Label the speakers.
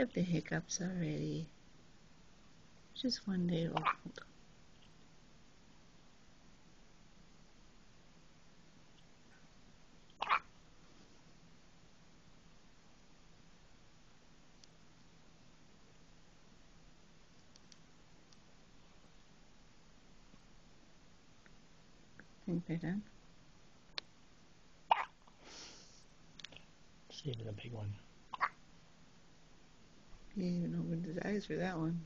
Speaker 1: of the hiccups already. Just one day old. Think they're done?
Speaker 2: See it in a big one.
Speaker 1: He even opened his eyes for that one.